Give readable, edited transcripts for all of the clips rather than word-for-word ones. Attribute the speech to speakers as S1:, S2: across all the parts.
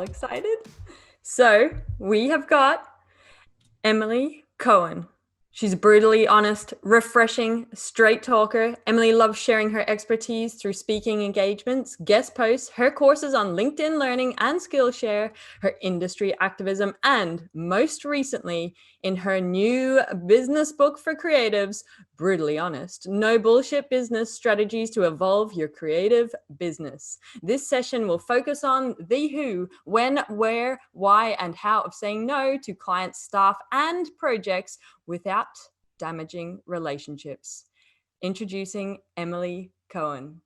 S1: excited. So we have got Emily Cohen. She's brutally honest, refreshing, straight talker. Emily loves sharing her expertise through speaking engagements, guest posts, her courses on LinkedIn Learning and Skillshare, her industry activism, and most recently, in her new business book for creatives, Brutally Honest, No Bullshit Business Strategies to Evolve Your Creative Business. This session will focus on the who, when, where, why, and how of saying no to clients, staff, and projects without damaging relationships. Introducing Emily Cohen.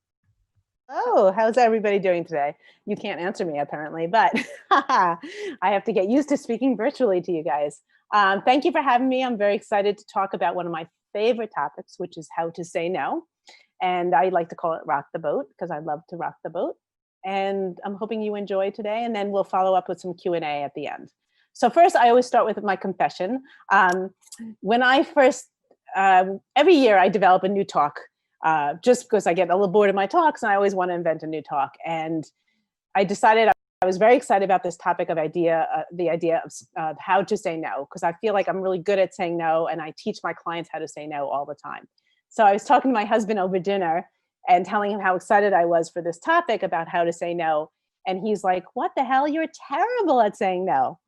S2: Oh, how's everybody doing today? You can't answer me apparently, but I have to get used to speaking virtually to you guys. Thank you for having me. I'm very excited to talk about one of my favorite topics, which is how to say no. And I like to call it rock the boat because I love to rock the boat. And I'm hoping you enjoy today, and then we'll follow up with some Q&A at the end. So first, I always start with my confession. When I first, every year I develop a new talk just because I get a little bored of my talks and I always want to invent a new talk. And I decided I was very excited about this topic of the idea of how to say no, because I feel like I'm really good at saying no, and I teach my clients how to say no all the time. So I was talking to my husband over dinner and telling him how excited I was for this topic about how to say no. And he's like, "What the hell? You're terrible at saying no."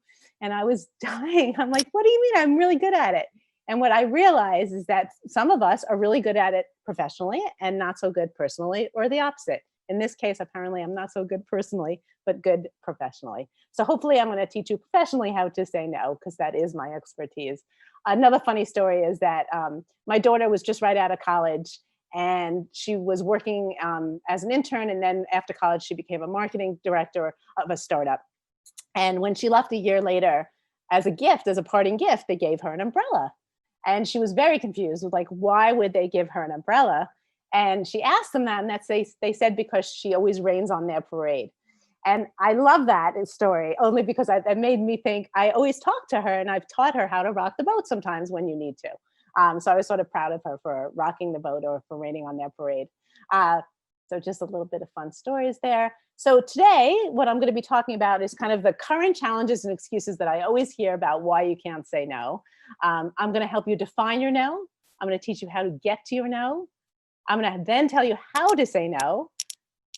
S2: And I was dying. I'm like, "What do you mean? I'm really good at it." And what I realize is that some of us are really good at it professionally and not so good personally, or the opposite. In this case, apparently I'm not so good personally, but good professionally. So hopefully I'm going to teach you professionally how to say no, because that is my expertise. Another funny story is that my daughter was just right out of college, and she was working as an intern. And then after college, she became a marketing director of a startup. And when she left a year later, as a gift, as a parting gift, they gave her an umbrella. And she was very confused with, like, why would they give her an umbrella? And she asked them that, and they said because she always rains on their parade. And I love that story only because it made me think I always talk to her, and I've taught her how to rock the boat sometimes when you need to. So I was sort of proud of her for rocking the boat or for raining on their parade. So just a little bit of fun stories there. So today, what I'm going to be talking about is kind of the current challenges and excuses that I always hear about why you can't say no. I'm going to help you define your no. I'm going to teach you how to get to your no. I'm going to then tell you how to say no.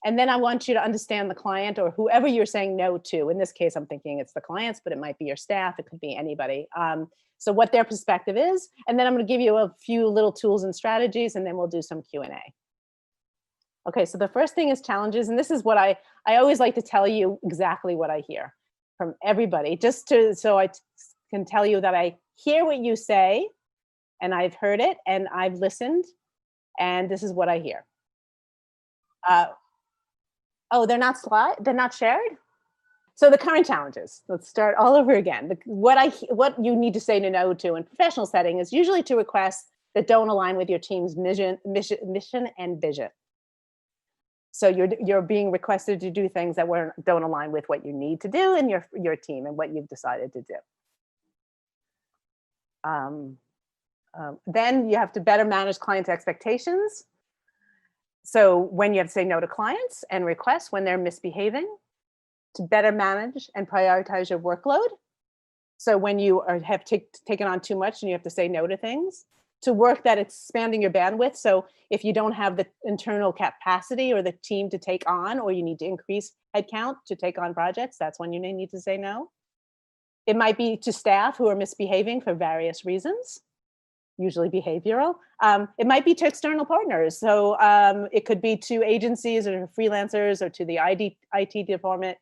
S2: And then I want you to understand the client or whoever you're saying no to. In this case, I'm thinking it's the clients, but it might be your staff. It could be anybody. So what their perspective is. And then I'm going to give you a few little tools and strategies, and then we'll do some Q&A. Okay, so the first thing is challenges. And this is what I always like to tell you exactly what I hear from everybody, so I can tell you that I hear what you say, and I've heard it, and I've listened, and this is what I hear. Oh, they're not shared? So the current challenges, let's start all over again. What you need to say no to in professional setting is usually to requests that don't align with your team's mission and vision. So you're being requested to do things that don't align with what you need to do in your team and what you've decided to do. Then you have to better manage clients' expectations. So when you have to say no to clients and requests when they're misbehaving, to better manage and prioritize your workload. So when you have taken on too much and you have to say no to things, to work that expanding your bandwidth. So if you don't have the internal capacity or the team to take on, or you need to increase headcount to take on projects, that's when you need to say no. It might be to staff who are misbehaving for various reasons, usually behavioral. It might be to external partners. So it could be to agencies or freelancers or to the IT department.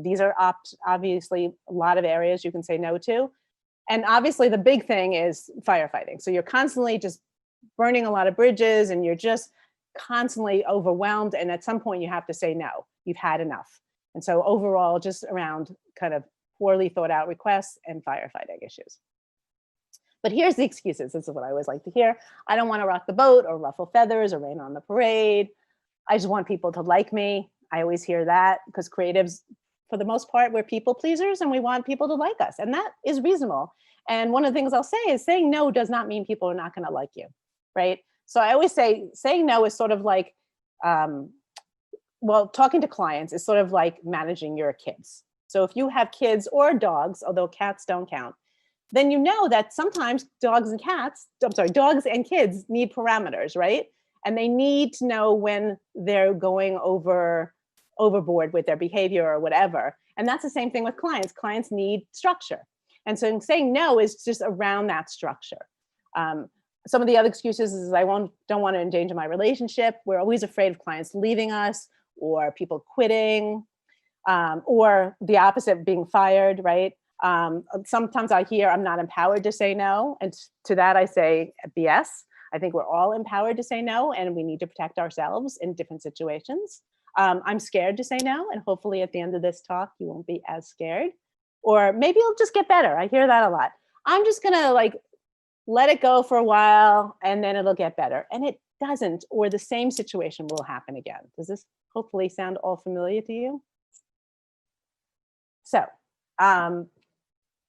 S2: These are obviously a lot of areas you can say no to. And obviously the big thing is firefighting. So you're constantly just burning a lot of bridges, and you're just constantly overwhelmed. And at some point you have to say no, you've had enough. And so overall, just around kind of poorly thought out requests and firefighting issues. But here's the excuses. This is what I always like to hear. I don't want to rock the boat or ruffle feathers or rain on the parade. I just want people to like me. I always hear that because creatives, for the most part, we're people pleasers and we want people to like us. And that is reasonable. And one of the things I'll say is saying no does not mean people are not going to like you, right? So I always say saying no is sort of like, talking to clients is sort of like managing your kids. So if you have kids or dogs, although cats don't count, then you know that sometimes dogs and kids need parameters, right? And they need to know when they're going overboard with their behavior or whatever. And that's the same thing with clients. Clients need structure. And so saying no is just around that structure. Some of the other excuses is don't want to endanger my relationship. We're always afraid of clients leaving us or people quitting, or the opposite, being fired, right? Sometimes I hear I'm not empowered to say no. And to that I say BS. I think we're all empowered to say no, and we need to protect ourselves in different situations. I'm scared to say no, and hopefully at the end of this talk, you won't be as scared. Or maybe it'll just get better. I hear that a lot. I'm just gonna let it go for a while and then it'll get better. And it doesn't, or the same situation will happen again. Does this hopefully sound all familiar to you? So,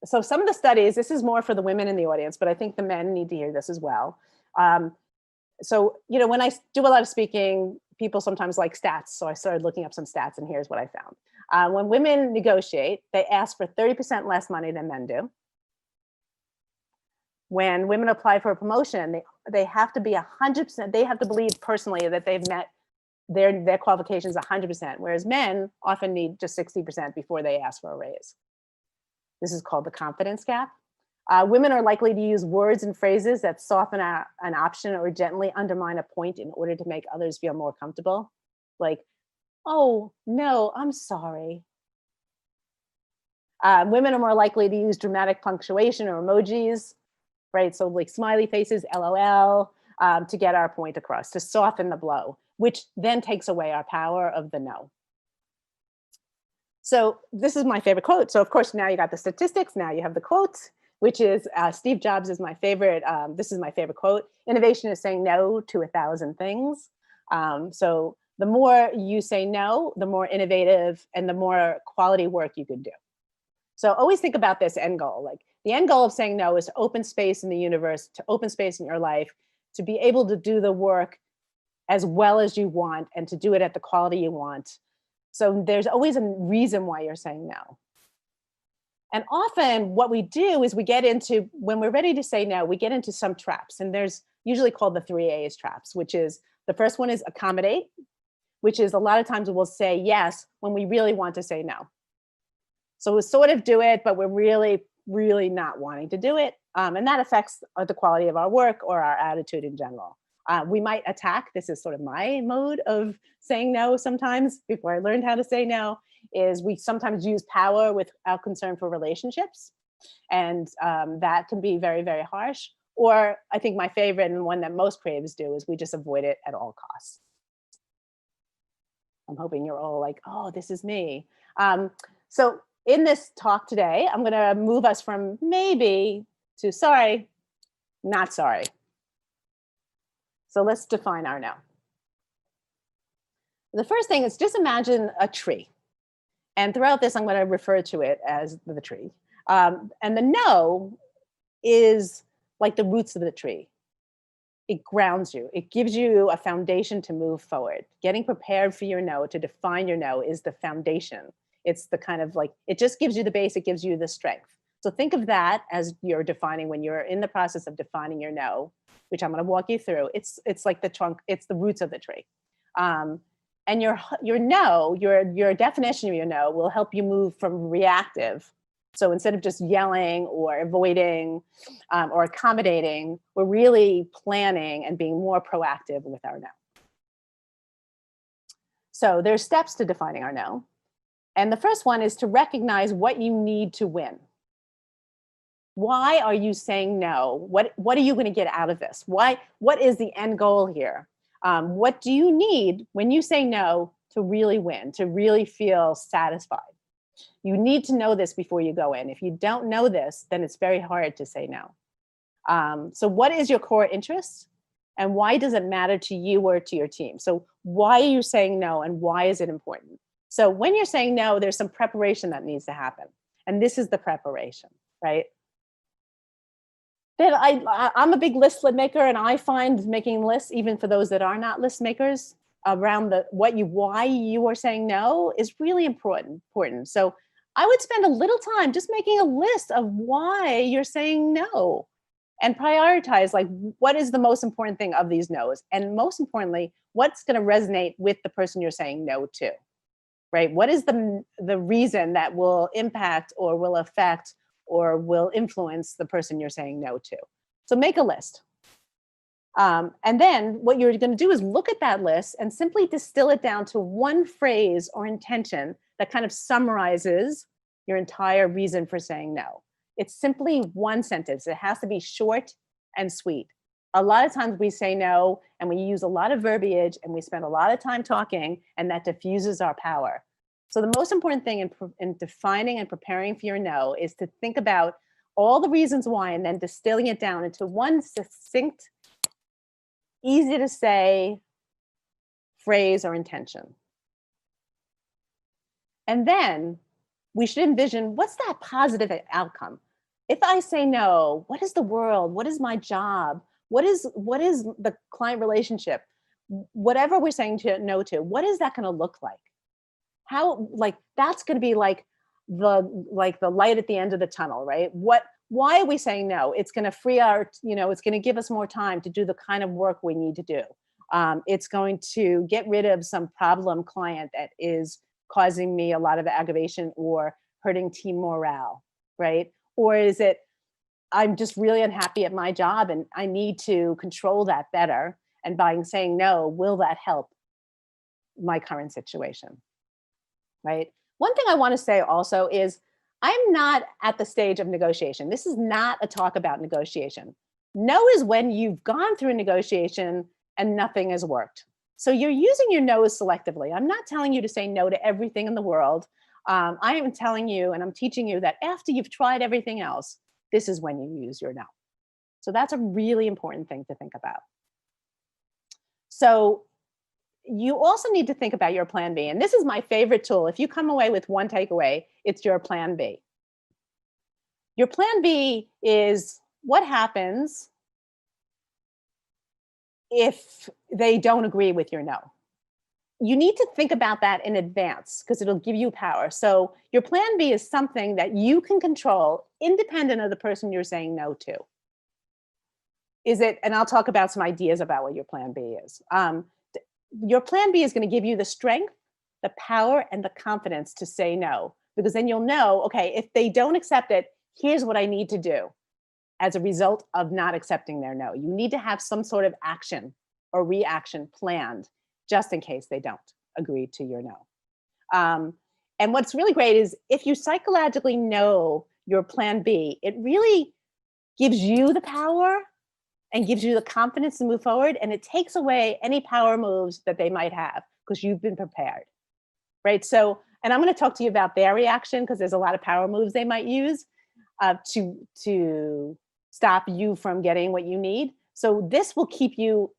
S2: so some of the studies, this is more for the women in the audience, but I think the men need to hear this as well. So, when I do a lot of speaking, people sometimes like stats. So I started looking up some stats, and here's what I found. When women negotiate, they ask for 30% less money than men do. When women apply for a promotion, they have to be 100%, they have to believe personally that they've met their qualifications 100%, whereas men often need just 60% before they ask for a raise. This is called the confidence gap. Women are likely to use words and phrases that soften an option or gently undermine a point in order to make others feel more comfortable. Like, oh, no, I'm sorry. Women are more likely to use dramatic punctuation or emojis, right? So like smiley faces, LOL, to get our point across, to soften the blow, which then takes away our power of the no. So this is my favorite quote. So of course, now you got the statistics, now you have the quotes, which is Steve Jobs is my favorite. This is my favorite quote. Innovation is saying no to 1,000 things. So the more you say no, the more innovative and the more quality work you could do. So always think about this end goal. Like the end goal of saying no is to open space in the universe, to open space in your life, to be able to do the work as well as you want and to do it at the quality you want. So there's always a reason why you're saying no. And often what we do is we get into, when we're ready to say no, we get into some traps. And there's usually called the 3 A's traps, which is the first one is accommodate, which is a lot of times we'll say yes when we really want to say no. So we'll sort of do it, but we're really, really not wanting to do it. And that affects the quality of our work or our attitude in general. We might attack. This is sort of my mode of saying no sometimes. Before I learned how to say no, is we sometimes use power without concern for relationships. And that can be very, very harsh. Or I think my favorite and one that most creatives do is we just avoid it at all costs. I'm hoping you're all like, oh, this is me. So in this talk today, I'm going to move us from maybe to sorry, not sorry. So let's define our no. The first thing is just imagine a tree. And throughout this, I'm going to refer to it as the tree. And the no is like the roots of the tree. It grounds you. It gives you a foundation to move forward. Getting prepared for your no, to define your no, is the foundation. It's the kind of like, it just gives you the base, it gives you the strength. So think of that as you're defining, when you're in the process of defining your no, which I'm going to walk you through. It's like the trunk, it's the roots of the tree. And your no, your definition of your no will help you move from reactive. So instead of just yelling or avoiding or accommodating, we're really planning and being more proactive with our no. So there's steps to defining our no. And the first one is to recognize what you need to win. Why are you saying no? What are you going to get out of this? What is the end goal here? What do you need when you say no to really win, to really feel satisfied? You need to know this before you go in. If you don't know this, then it's very hard to say no. So what is your core interest? And why does it matter to you or to your team? So why are you saying no, and why is it important? So when you're saying no, there's some preparation that needs to happen. And this is the preparation, right? Then I'm a big list maker, and I find making lists, even for those that are not list makers, around why you are saying no is really important. So I would spend a little time just making a list of why you're saying no and prioritize, like, what is the most important thing of these no's? And most importantly, what's going to resonate with the person you're saying no to, right? What is the reason that will impact or will affect or will influence the person you're saying no to? So make a list. And then what you're going to do is look at that list and simply distill it down to one phrase or intention that kind of summarizes your entire reason for saying no. It's simply one sentence. It has to be short and sweet. A lot of times we say no and we use a lot of verbiage and we spend a lot of time talking, and that diffuses our power. So the most important thing in defining and preparing for your no is to think about all the reasons why and then distilling it down into one succinct, easy to say phrase or intention. And then we should envision, what's that positive outcome? If I say no, what is the world? What is my job? What is the client relationship? Whatever we're saying no to, what is that going to look like? How, like, that's going to be like the light at the end of the tunnel, right? Why are we saying no? It's going to free our, it's going to give us more time to do the kind of work we need to do. It's going to get rid of some problem client that is causing me a lot of aggravation or hurting team morale, right? Or is it, I'm just really unhappy at my job and I need to control that better. And by saying no, will that help my current situation, right? One thing I want to say also is, I'm not at the stage of negotiation. This is not a talk about negotiation. No is when you've gone through a negotiation and nothing has worked. So you're using your no's selectively. I'm not telling you to say no to everything in the world. I am telling you, and I'm teaching you, that after you've tried everything else, this is when you use your no. So that's a really important thing to think about. So you also need to think about your plan B. And this is my favorite tool. If you come away with one takeaway, it's your plan B. Your plan B is what happens if they don't agree with your no. You need to think about that in advance because it'll give you power. So your plan B is something that you can control independent of the person you're saying no to. Is it, and I'll talk about some ideas about what your plan B is. Your plan B is going to give you the strength, the power, and the confidence to say no, because then you'll know, okay, if they don't accept it, here's what I need to do as a result of not accepting their no. You need to have some sort of action or reaction planned just in case they don't agree to your no. And what's really great is if you psychologically know your plan B, it really gives you the power and gives you the confidence to move forward, and it takes away any power moves that they might have because you've been prepared, right? So, and I'm going to talk to you about their reaction because there's a lot of power moves they might use to stop you from getting what you need. So this will keep you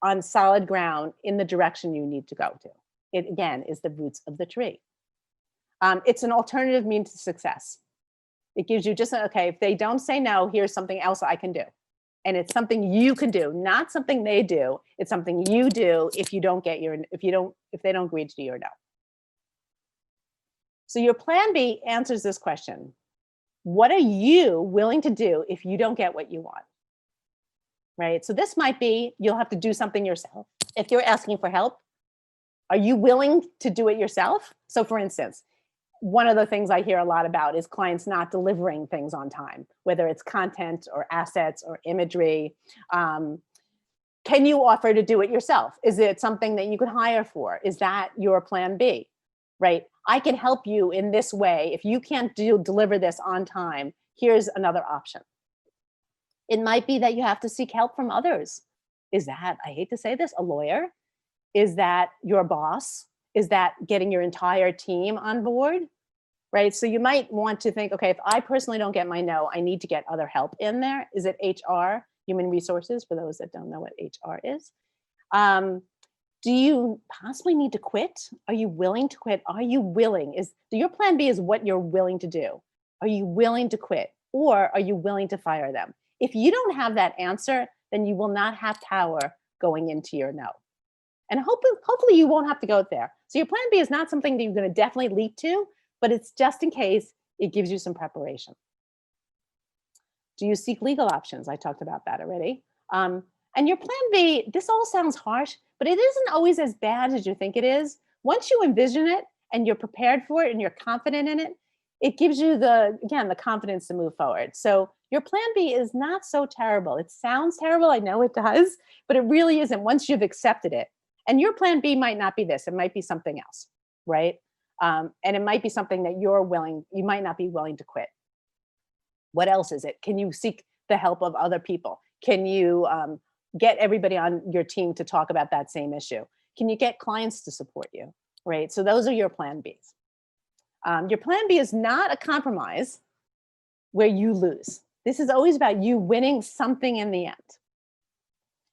S2: on solid ground in the direction you need to go to. It, again, is the roots of the tree. It's an alternative means to success. It gives you just, okay, if they don't say no, here's something else I can do. And it's something you can do, not something they do. It's something you do if you don't get your, if they don't agree to your no. So your plan B answers this question. What are you willing to do if you don't get what you want? Right? So this might be, you'll have to do something yourself. If you're asking for help, are you willing to do it yourself? So for instance, one of the things I hear a lot about is clients not delivering things on time, whether it's content or assets or imagery. Can you offer to do it yourself? Is it something that you could hire for? Is that your plan B, right? I can help you in this way. If you can't deliver this on time, here's another option. It might be that you have to seek help from others. Is that, I hate to say this, a lawyer? Is that your boss? Is that getting your entire team on board? Right? So you might want to think, okay, if I personally don't get my no, I need to get other help in there. Is it HR, human resources, for those that don't know what HR is? Do you possibly need to quit? Are you willing to quit? Are you willing? Your plan B is what you're willing to do. Are you willing to quit? Or are you willing to fire them? If you don't have that answer, then you will not have power going into your no. And hopefully you won't have to go there. So your plan B is not something that you're going to definitely leap to, but it's just in case. It gives you some preparation. Do you seek legal options? I talked about that already. And your plan B, this all sounds harsh, but it isn't always as bad as you think it is. Once you envision it and you're prepared for it and you're confident in it, it gives you the confidence to move forward. So your plan B is not so terrible. It sounds terrible, I know it does, but it really isn't once you've accepted it. And your plan B might not be this, it might be something else, right? And it might be something that you might not be willing to quit. What else is it? Can you seek the help of other people? Can you get everybody on your team to talk about that same issue? Can you get clients to support you, right? So those are your plan Bs. Your plan B is not a compromise where you lose. This is always about you winning something in the end.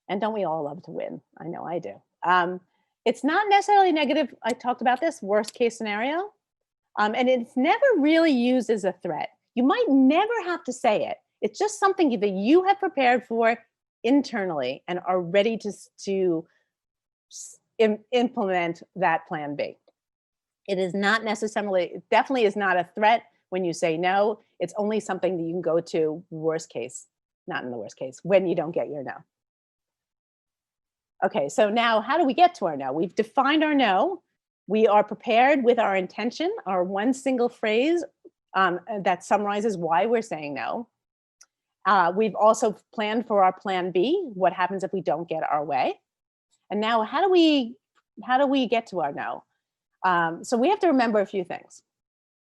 S2: And don't we all love to win? I know I do. It's not necessarily negative. I talked about this worst case scenario. And it's never really used as a threat. You might never have to say it. It's just something that you have prepared for internally and are ready to implement that plan B. It is not necessarily, it definitely is not a threat when you say no. It's only something that you can go to worst case, not in the worst case, when you don't get your no. Okay, so now how do we get to our no? We've defined our no. We are prepared with our intention, our one single phrase that summarizes why we're saying no. We've also planned for our plan B, what happens if we don't get our way. And now how do we get to our no? So we have to remember a few things.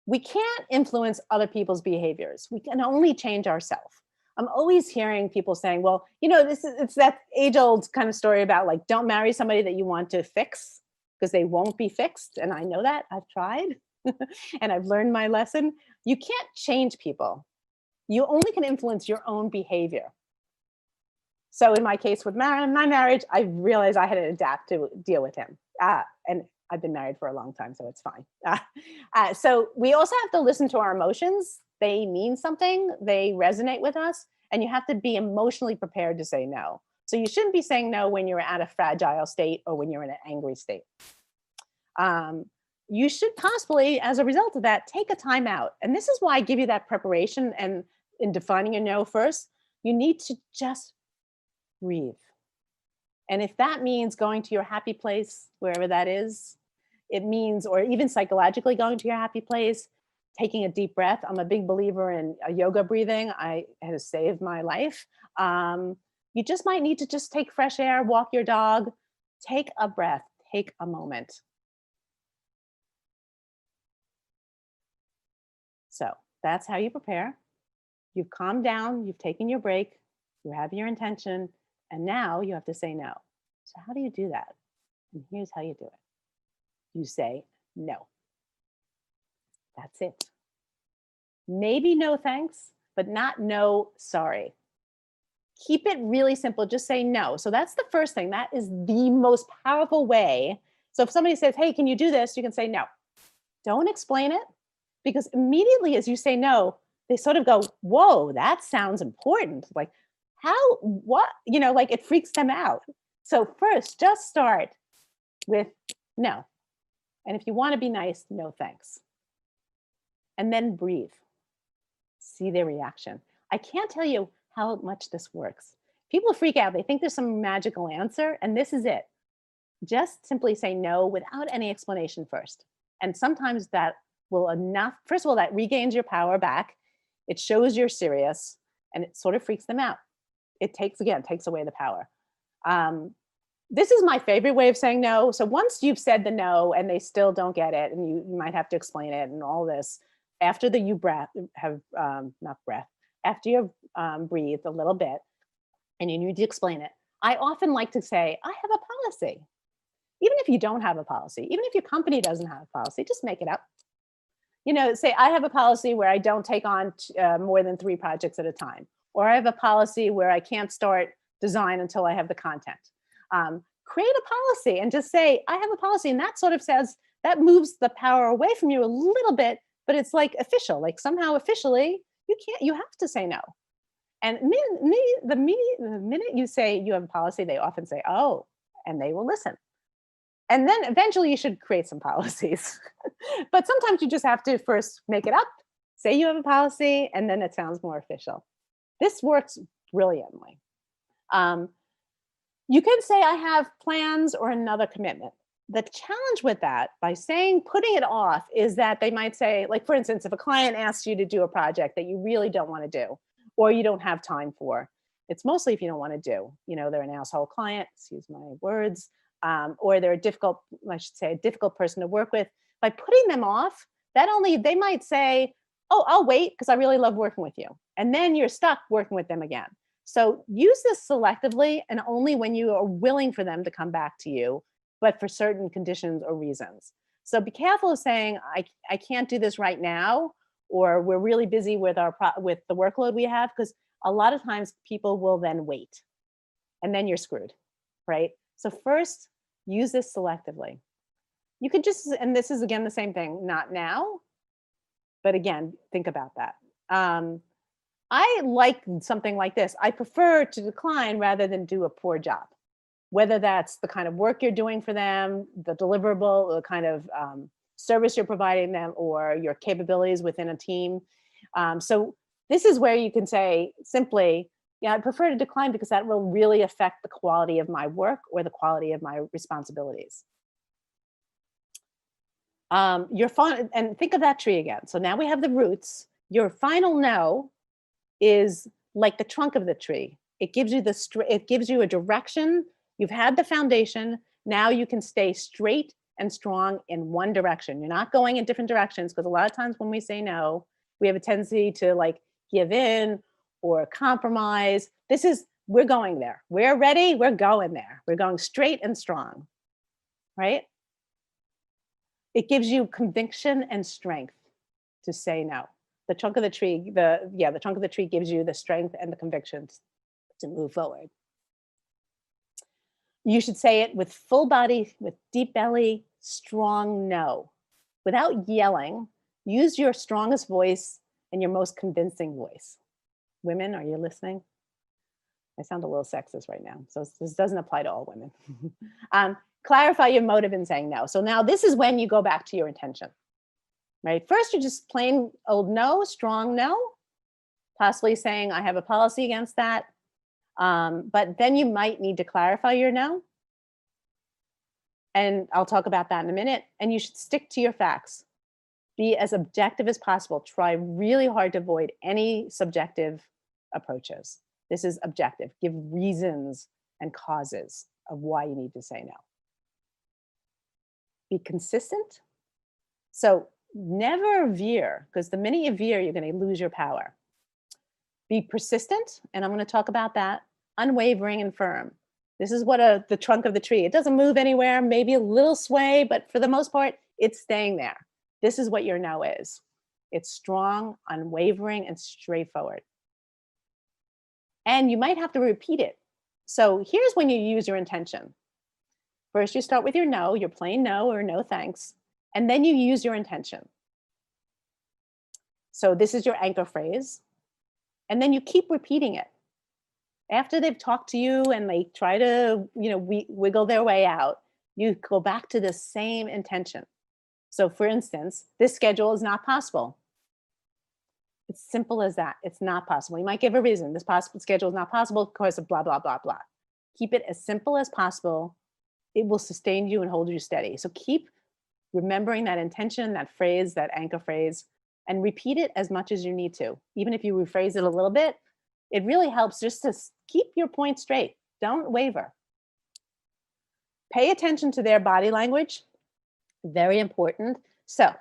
S2: We can't influence other people's behaviors. We can only change ourselves. I'm always hearing people saying, well, it's that age-old kind of story about like, don't marry somebody that you want to fix because they won't be fixed. And I know that, I've tried and I've learned my lesson. You can't change people. You only can influence your own behavior. So in my case with my marriage, I realized I had to adapt to deal with him. And I've been married for a long time, so it's fine. So we also have to listen to our emotions. They mean something, they resonate with us, and you have to be emotionally prepared to say no. So you shouldn't be saying no when you're at a fragile state or when you're in an angry state. You should possibly, as a result of that, take a time out. And this is why I give you that preparation, and in defining your no first, you need to just breathe. And if that means going to your happy place, wherever that is, it means, or even psychologically going to your happy place, taking a deep breath. I'm a big believer in yoga breathing. It has saved my life. You just might need to just take fresh air, walk your dog, take a breath, take a moment. So that's how you prepare. You've calmed down, you've taken your break, you have your intention, and now you have to say no. So how do you do that? And here's how you do it. You say no. That's it. Maybe no thanks, but not no sorry. Keep it really simple. Just say no. So that's the first thing. That is the most powerful way. So if somebody says, hey, can you do this? You can say no. Don't explain it, because immediately as you say no, they sort of go, whoa, that sounds important. Like, how, what, like it freaks them out. So first, just start with no. And if you want to be nice, no thanks. And then breathe. See their reaction. I can't tell you how much this works. People freak out. They think there's some magical answer, and this is it. Just simply say no without any explanation first. And sometimes that will enough. First of all, that regains your power back. It shows you're serious, and it sort of freaks them out. It takes away the power. This is my favorite way of saying no. So once you've said the no and they still don't get it, and you might have to explain it and all this, after after you've breathed a little bit and you need to explain it, I often like to say, I have a policy. Even if you don't have a policy, even if your company doesn't have a policy, just make it up. Say, I have a policy where I don't take on more than 3 projects at a time. Or I have a policy where I can't start design until I have the content. Create a policy and just say, I have a policy. And that sort of says, that moves the power away from you a little bit, but it's like official, like somehow officially, you have to say no. And the minute you say you have a policy, they often say, oh, and they will listen. And then eventually you should create some policies. But sometimes you just have to first make it up, say you have a policy, and then it sounds more official. This works brilliantly. Um, you can say I have plans or another commitment. The challenge with that, by saying putting it off, is that they might say, like, for instance, if a client asks you to do a project that you really don't want to do or you don't have time for, it's mostly if you don't want to do, they're an asshole client, excuse my words, or they're a difficult, I should say, a difficult person to work with. By putting them off, they might say, oh, I'll wait because I really love working with you. And then you're stuck working with them again. So use this selectively and only when you are willing for them to come back to you, but for certain conditions or reasons. So be careful of saying, I can't do this right now, or we're really busy with with the workload we have, because a lot of times people will then wait and then you're screwed, right? So first, use this selectively. You could just, and this is again the same thing, not now, but again, think about that. I like something like this. I prefer to decline rather than do a poor job, whether that's the kind of work you're doing for them, the deliverable, the kind of service you're providing them, or your capabilities within a team. So this is where you can say simply, yeah, I prefer to decline because that will really affect the quality of my work or the quality of my responsibilities. And think of that tree again. So now we have the roots. Your final no is like the trunk of the tree. It gives you a direction. You've had the foundation. Now you can stay straight and strong in one direction. You're not going in different directions, because a lot of times when we say no, we have a tendency to like give in or compromise. We're going there. We're ready. We're going there. We're going straight and strong, right? It gives you conviction and strength to say no. The trunk of the tree, the trunk of the tree gives you the strength and the convictions to move forward. You should say it with full body, with deep belly, strong no. Without yelling, use your strongest voice and your most convincing voice. Women, are you listening? I sound a little sexist right now, so this doesn't apply to all women. Clarify your motive in saying no. So now this is when you go back to your intention, right? First, you're just plain old no, strong no, possibly saying I have a policy against that. But then you might need to clarify your no. And I'll talk about that in a minute. And you should stick to your facts. Be as objective as possible. Try really hard to avoid any subjective approaches. This is objective. Give reasons and causes of why you need to say no. Be consistent. So never veer, because the minute you veer, you're going to lose your power. Be persistent, and I'm going to talk about that. Unwavering and firm. This is what the trunk of the tree. It doesn't move anywhere, maybe a little sway, but for the most part, it's staying there. This is what your no is. It's strong, unwavering, and straightforward. And you might have to repeat it. So here's when you use your intention. First, you start with your no, your plain no or no thanks, and then you use your intention. So this is your anchor phrase. And then you keep repeating it. After they've talked to you and they try to, wiggle their way out, you go back to the same intention. So for instance, this schedule is not possible. It's simple as that. It's not possible. You might give a reason. This possible schedule is not possible because of blah, blah, blah, blah. Keep it as simple as possible. It will sustain you and hold you steady. So keep remembering that intention, that phrase, that anchor phrase, and repeat it as much as you need to. Even if you rephrase it a little bit, it really helps just to keep your point straight. Don't waver. Pay attention to their body language. Very important. So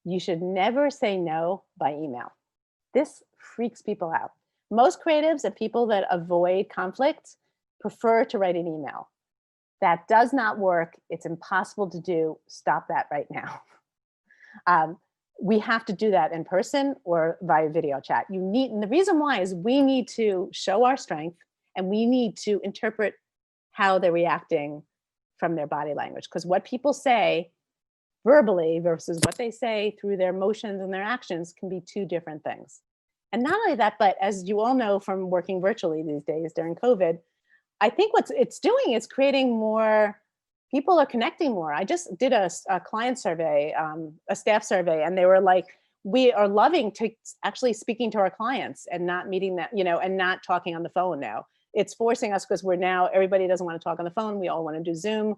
S2: you should never say no by email. This freaks people out. Most creatives and people that avoid conflict prefer to write an email. That does not work. It's impossible to do. Stop that right now. We have to do that in person or via video chat. And the reason why is we need to show our strength and we need to interpret how they're reacting from their body language. Because what people say verbally versus what they say through their motions and their actions can be two different things. And not only that, but as you all know from working virtually these days during COVID, I think what it's doing is creating more People are connecting more. I just did a client survey, a staff survey, and they were like, we are loving to actually speaking to our clients and not meeting that, and not talking on the phone now. It's forcing us because everybody doesn't want to talk on the phone. We all want to do Zoom,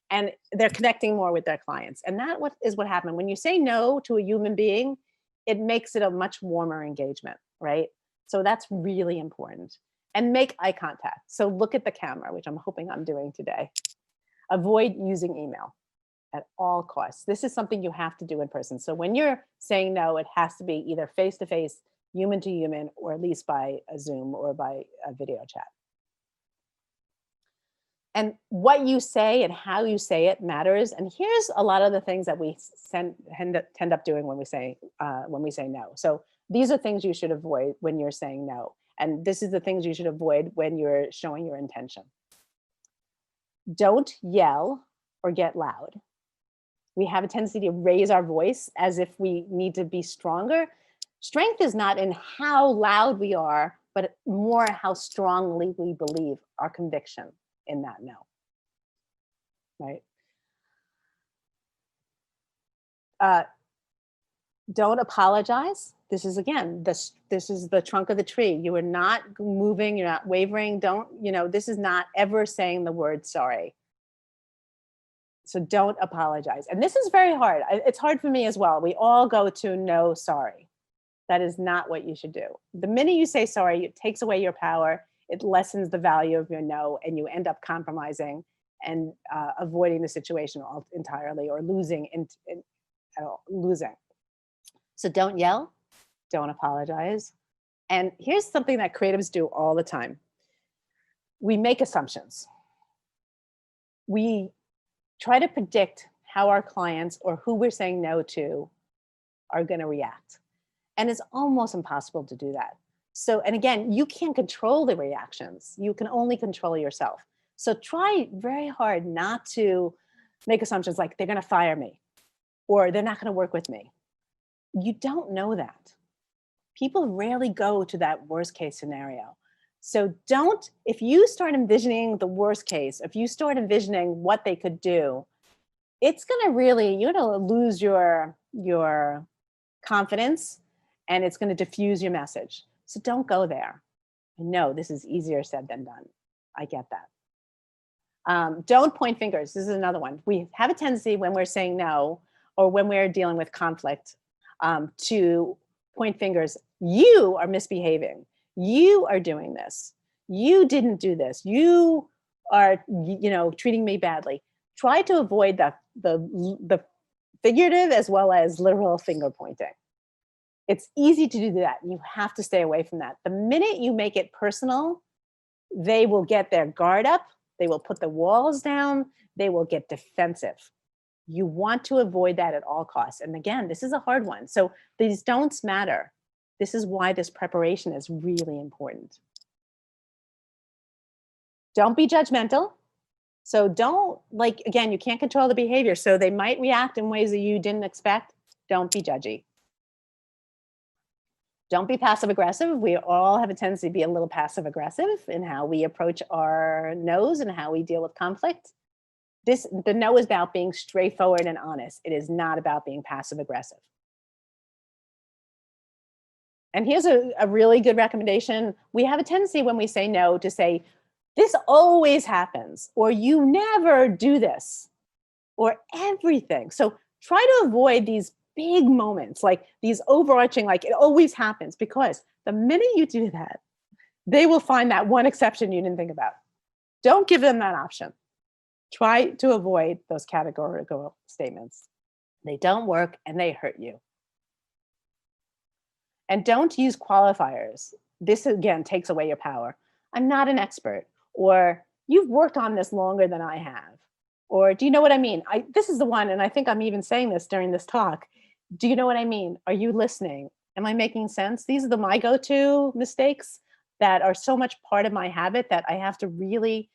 S2: and they're connecting more with their clients. And that what happened. When you say no to a human being, it makes it a much warmer engagement, right? So that's really important. And make eye contact. So look at the camera, which I'm hoping I'm doing today. Avoid using email at all costs. This is something you have to do in person. So when you're saying no, it has to be either face-to-face, human to human, or at least by a Zoom or by a video chat. And what you say and how you say it matters. And here's a lot of the things that we tend up doing when we say no. So these are things you should avoid when you're saying no. And this is the things you should avoid when you're showing your intention. Don't yell or get loud. We have a tendency to raise our voice as if we need to be stronger. Strength is not in how loud we are, but more how strongly we believe our conviction in that no, right? Don't apologize. This is, again, this is the trunk of the tree. You are not moving, you're not wavering. This is not ever saying the word sorry. So don't apologize. And this is very hard. It's hard for me as well. We all go to no sorry. That is not what you should do. The minute you say sorry, it takes away your power. It lessens the value of your no, and you end up compromising and avoiding the situation entirely, or losing. So don't yell, don't apologize. And here's something that creatives do all the time. We make assumptions. We try to predict how our clients or who we're saying no to are going to react. And it's almost impossible to do that. So, and again, you can't control the reactions. You can only control yourself. So try very hard not to make assumptions like they're going to fire me or they're not going to work with me. You don't know that. People rarely go to that worst case scenario. So if you start envisioning the worst case, if you start envisioning what they could do, it's going to you're going to lose your confidence, and it's going to diffuse your message. So don't go there. I know this is easier said than done. I get that. Don't point fingers. This is another one. We have a tendency when we're saying no, or when we're dealing with conflict, to point fingers. You are misbehaving. You are doing this. You didn't do this. You are, treating me badly. Try to avoid the figurative as well as literal finger pointing. It's easy to do that. You have to stay away from that. The minute you make it personal, they will get their guard up. They will put the walls down. They will get defensive. You want to avoid that at all costs. And again, this is a hard one. So these don'ts matter. This is why this preparation is really important. Don't be judgmental. So again, you can't control the behavior. So they might react in ways that you didn't expect. Don't be judgy. Don't be passive aggressive. We all have a tendency to be a little passive aggressive in how we approach our no's and how we deal with conflict. The no is about being straightforward and honest. It is not about being passive aggressive. And here's a really good recommendation. We have a tendency when we say no to say, this always happens, or you never do this, or everything. So try to avoid these big moments, like these overarching, like it always happens, because the minute you do that, they will find that one exception you didn't think about. Don't give them that option. Try to avoid those categorical statements. They don't work and they hurt you. And don't use qualifiers. This, again, takes away your power. I'm not an expert, or you've worked on this longer than I have, or do you know what I mean? This is the one, and I think I'm even saying this during this talk. Do you know what I mean? Are you listening? Am I making sense? These are my go-to mistakes that are so much part of my habit that I have to really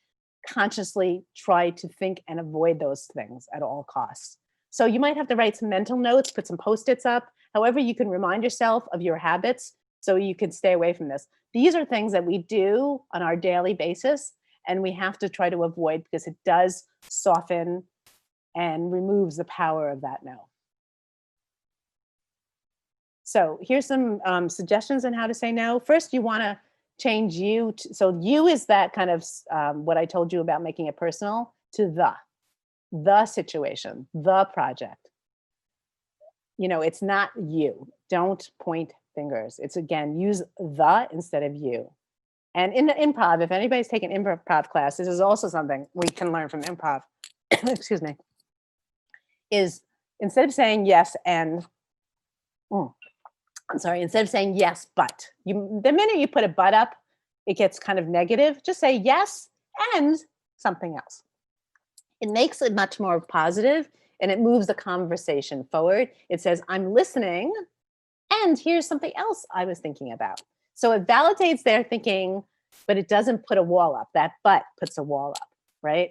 S2: consciously try to think and avoid those things at all costs. So you might have to write some mental notes, put some Post-its up, however you can remind yourself of your habits so you can stay away from this. These are things that we do on our daily basis, And we have to try to avoid, because it does soften and removes the power of that no. So here's some suggestions on how to say no. First, you want to change you. So you is that kind of what I told you about making it personal, to the situation, the project. You know, it's not you. Don't point fingers. It's, again, use the instead of you. And in the improv, if anybody's taken improv class, this is also something we can learn from improv. Excuse me. Is instead of saying yes and, instead of saying yes, but, the minute you put a but up, it gets kind of negative. Just say yes and something else. It makes it much more positive, and it moves the conversation forward. It says, I'm listening, and here's something else I was thinking about. So it validates their thinking, but it doesn't put a wall up. That but puts a wall up, right?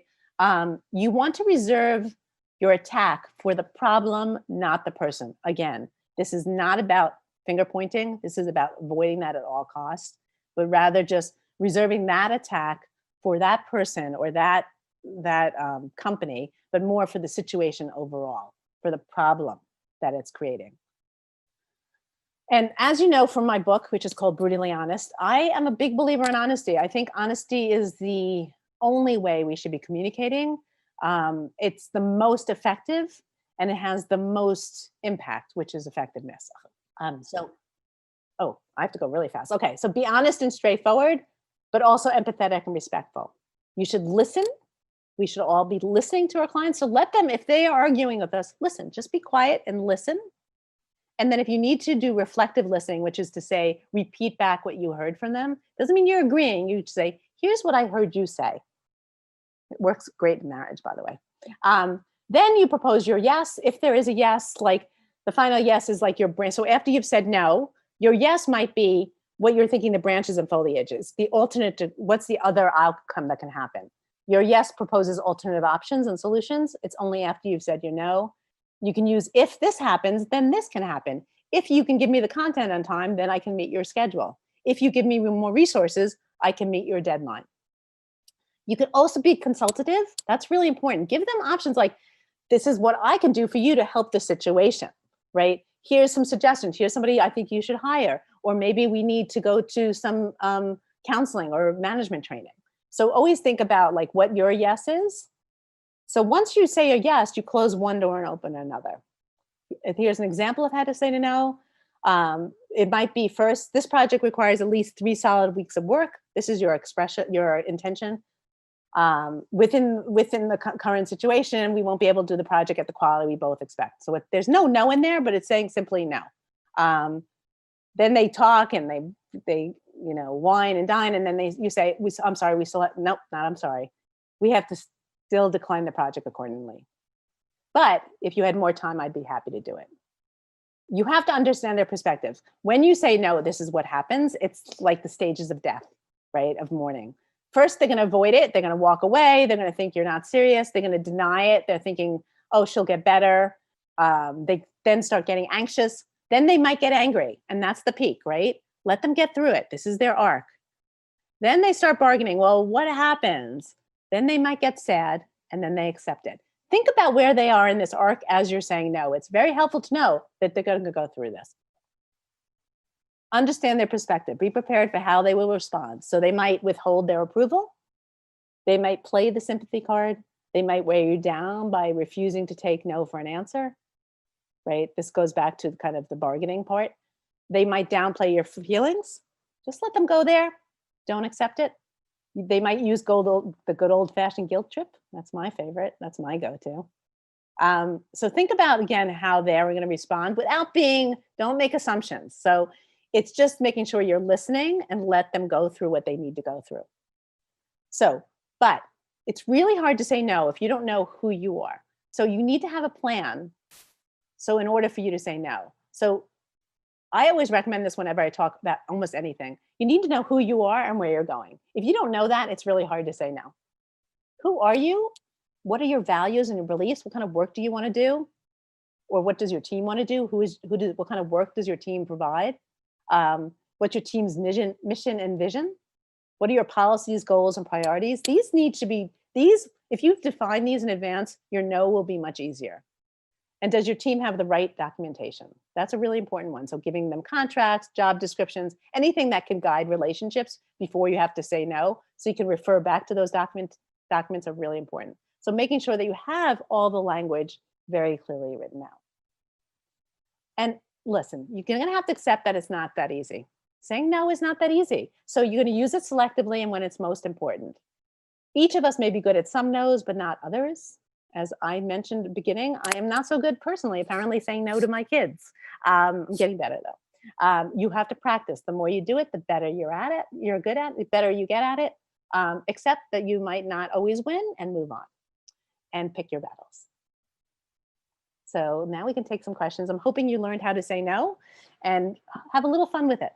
S2: You want to reserve your attack for the problem, not the person. Again, this is not about finger pointing. This is about avoiding that at all costs, but rather just reserving that attack for that person or that company, but more for the situation overall, for the problem that it's creating. And as you know from my book, which is called Brutally Honest, I am a big believer in honesty. I think honesty is the only way we should be communicating. It's the most effective, and it has the most impact, which is effectiveness. I have to go really fast. Okay, so be honest and straightforward, but also empathetic and respectful. You should listen. We should all be listening to our clients. So let them, if they are arguing with us, listen, just be quiet and listen. And then if you need to do reflective listening, which is to say, repeat back what you heard from them, doesn't mean you're agreeing. You say, here's what I heard you say. It works great in marriage, by the way. Then you propose your yes. If there is a yes, like the final yes is like your branch. So after you've said no, your yes might be what you're thinking the branches and foliage is. The alternate, what's the other outcome that can happen? Your yes proposes alternative options and solutions. It's only after you've said your no. You can use, if this happens, then this can happen. If you can give me the content on time, then I can meet your schedule. If you give me more resources, I can meet your deadline. You can also be consultative. That's really important. Give them options like, this is what I can do for you to help the situation, right? Here's some suggestions. Here's somebody I think you should hire. Or maybe we need to go to some counseling or management training. So always think about like what your yes is. So once you say a yes, you close one door and open another. Here's an example of how to say no. It might be, first, this project requires at least 3 solid weeks of work. This is your expression, your intention. Within the current situation, we won't be able to do the project at the quality we both expect. So there's no in there, but it's saying simply no. Then they talk and they wine and dine, and then you say, I'm sorry, we still nope, not I'm sorry. We have to still decline the project accordingly. But if you had more time, I'd be happy to do it. You have to understand their perspective. When you say no, this is what happens. It's like the stages of death, right? Of mourning. First, they're going to avoid it. They're going to walk away. They're going to think you're not serious. They're going to deny it. They're thinking, oh, she'll get better. They then start getting anxious. Then they might get angry. And that's the peak, right? Let them get through it. This is their arc. Then they start bargaining. Well, what happens? Then they might get sad, and then they accept it. Think about where they are in this arc as you're saying no. It's very helpful to know that they're going to go through this. Understand their perspective. Be prepared for how they will respond. So they might withhold their approval. They might play the sympathy card. They might wear you down by refusing to take no for an answer, right? This goes back to kind of the bargaining part. They might downplay your feelings. Just let them go there. Don't accept it. They might use the good old-fashioned guilt trip. That's my favorite. That's my go-to. So think about, again, how they're going to respond without don't make assumptions. So it's just making sure you're listening and let them go through what they need to go through. So, but it's really hard to say no if you don't know who you are. So you need to have a plan. So in order for you to say no. So I always recommend this whenever I talk about almost anything. You need to know who you are and where you're going. If you don't know that, it's really hard to say no. Who are you? What are your values and your beliefs? What kind of work do you want to do? Or what does your team want to do? What kind of work does your team provide? What's your team's mission and vision? What are your policies, goals, and priorities? These need to be, if you've defined these in advance, your no will be much easier. And does your team have the right documentation? That's a really important one. So giving them contracts, job descriptions, anything that can guide relationships before you have to say no, so you can refer back to those documents are really important. So making sure that you have all the language very clearly written out. And listen, you're gonna have to accept that it's not that easy. Saying no is not that easy. So you're gonna use it selectively and when it's most important. Each of us may be good at some no's, but not others. As I mentioned at the beginning, I am not so good personally, apparently saying no to my kids. I'm getting better though. You have to practice. The more you do it, the better you're at it. You're good at it, the better you get at it. Accept that you might not always win and move on and pick your battles. So now we can take some questions. I'm hoping you learned how to say no and have a little fun with it.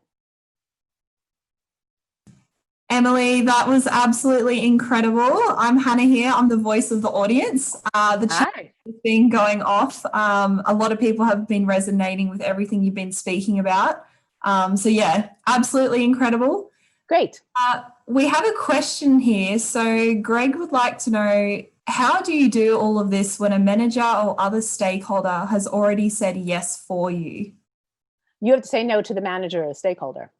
S3: Emily, that was absolutely incredible. I'm Hannah here. I'm the voice of the audience. The chat has been going off. A lot of people have been resonating with everything you've been speaking about. So yeah, absolutely incredible.
S2: Great.
S3: We have a question here. So Greg would like to know, how do you do all of this when a manager or other stakeholder has already said yes for you?
S2: You have to say no to the manager or the stakeholder.